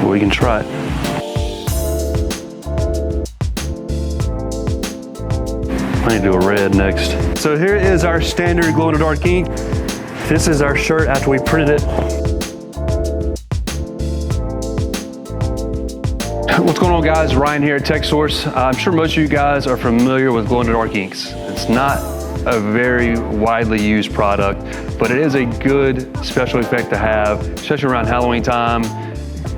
We can try it. I need to do a red next. So here is our standard glow-in-the-dark ink. This is our shirt after we printed it. What's going on, guys? Ryan here at Texsource. I'm sure most of you guys are familiar with glow-in-the-dark inks. It's not a very widely used product, but it is a good special effect to have, especially around Halloween time,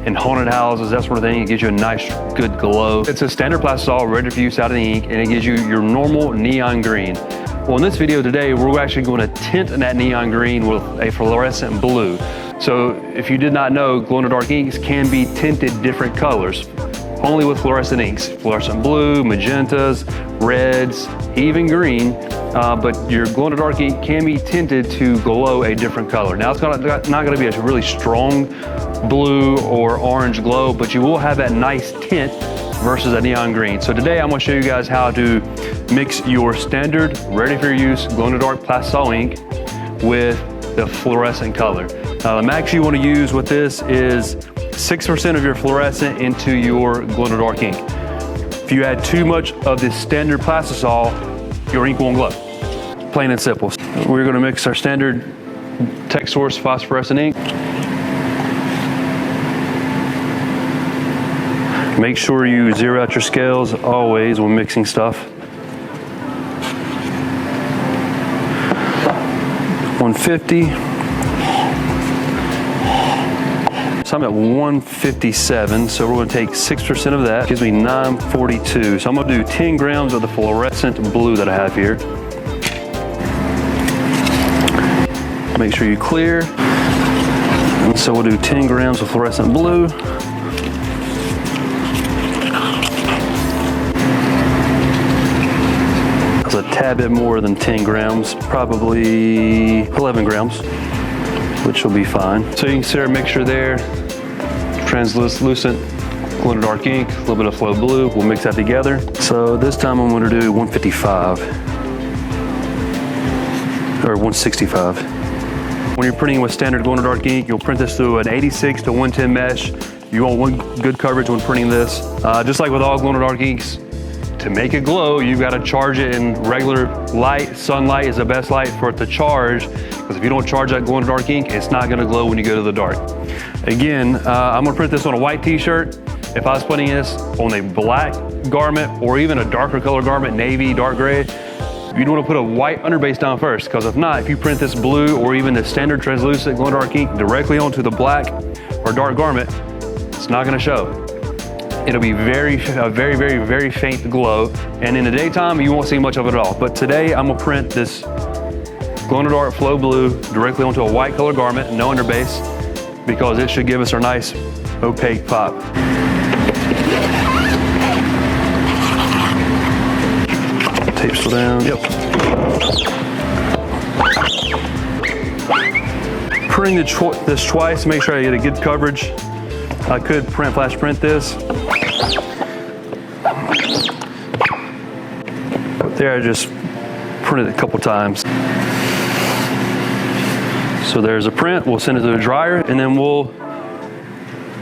in haunted houses, that sort of thing. It gives you a nice, good glow. It's a standard plastisol ready for use out of the ink, and it gives you your normal neon green. Well, in this video today, we're actually going to tint that neon green with a fluorescent blue. So if you did not know, glow-in-the-dark inks can be tinted different colors, only with fluorescent inks. Fluorescent blue, magentas, reds, even green. But your glow-in-the-dark ink can be tinted to glow a different color. Now, it's not going to be a really strong blue or orange glow, but you will have that nice tint versus a neon green. So today I'm going to show you guys how to mix your standard, ready for use glow-in-the-dark plastisol ink with the fluorescent color. Now, the max you want to use with this is 6% of your fluorescent into your glow-in-the-dark ink. If you add too much of this standard plastisol, your ink won't glow. Plain and simple. We're going to mix our standard Texsource phosphorescent ink. Make sure you zero out your scales always when mixing stuff. 150. So I'm at 157, so we're going to take 6% of that. Gives me 942. So I'm going to do 10 grams of the fluorescent blue that I have here. Make sure you clear. And so we'll do 10 grams of fluorescent blue. That's a tad bit more than 10 grams, probably 11 grams, which will be fine. So you can see our mixture there. Translucent glow-in-the-dark ink, a little bit of flow blue. We'll mix that together. So this time I'm going to do 155 or 165. When you're printing with standard glow-in-the-dark ink, you'll print this through an 86 to 110 mesh. You want one good coverage when printing this. Just like with all glow-in-the-dark inks, to make it glow, you've got to charge it in regular light. Sunlight is the best light for it to charge, because if you don't charge that glow-in-the-dark ink, it's not going to glow when you go to the dark. Again, I'm going to print this on a white t-shirt. If I was putting this on a black garment or even a darker color garment, navy, dark gray, you'd want to put a white underbase down first, because if not, if you print this blue or even the standard translucent glow-in-the-dark ink directly onto the black or dark garment, it's not going to show. It'll be a very, very faint glow, and in the daytime, you won't see much of it at all. But today, I'm going to print this glow-in-the-dark flow blue directly onto a white color garment, no underbase, because it should give us our nice opaque pop. Tape still down. Yep. Printing this twice, make sure I get a good coverage. I could flash print this. But there, I just printed it a couple times. So there's a print. We'll send it to the dryer, and then we'll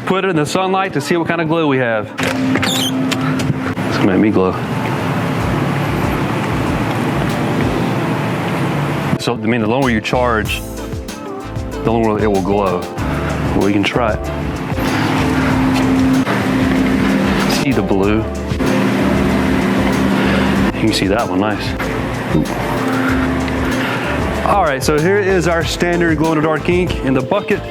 put it in the sunlight to see what kind of glow we have. It's gonna make me glow. So, I mean, the longer you charge, the longer it will glow. Well, we can try it. See the blue. You can see that one, nice. Ooh. All right, so here is our standard glow-in-the-dark ink in the bucket.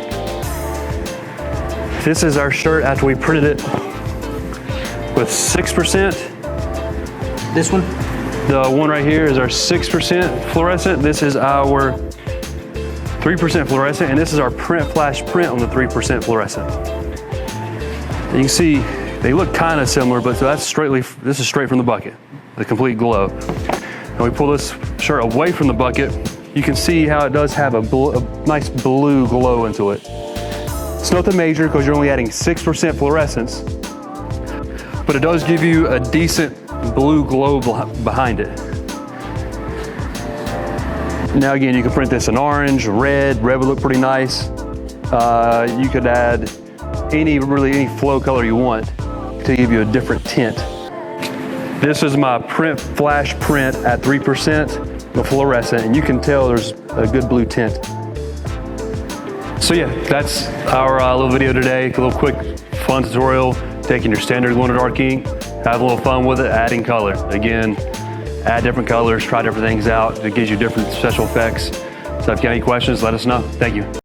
This is our shirt after we printed it with 6%. This one? The one right here is our 6% fluorescent. This is our 3% fluorescent, and this is our flash print on the 3% fluorescent. You can see they look kind of similar, but this is straight from the bucket, the complete glow. And we pull this shirt away from the bucket, you can see how it does have a nice blue glow into it. It's nothing major because you're only adding 6% fluorescence, but it does give you a decent blue glow behind it. Now again, you can print this in orange, red would look pretty nice. You could add really any flow color you want to give you a different tint. This is my print flash print at 3%, the fluorescent, and you can tell there's a good blue tint. So yeah, that's our little video today. A little quick, fun tutorial, taking your standard glow-in-the-dark ink, have a little fun with it, adding color. Again, add different colors, try different things out. It gives you different special effects. So if you have any questions, let us know. Thank you.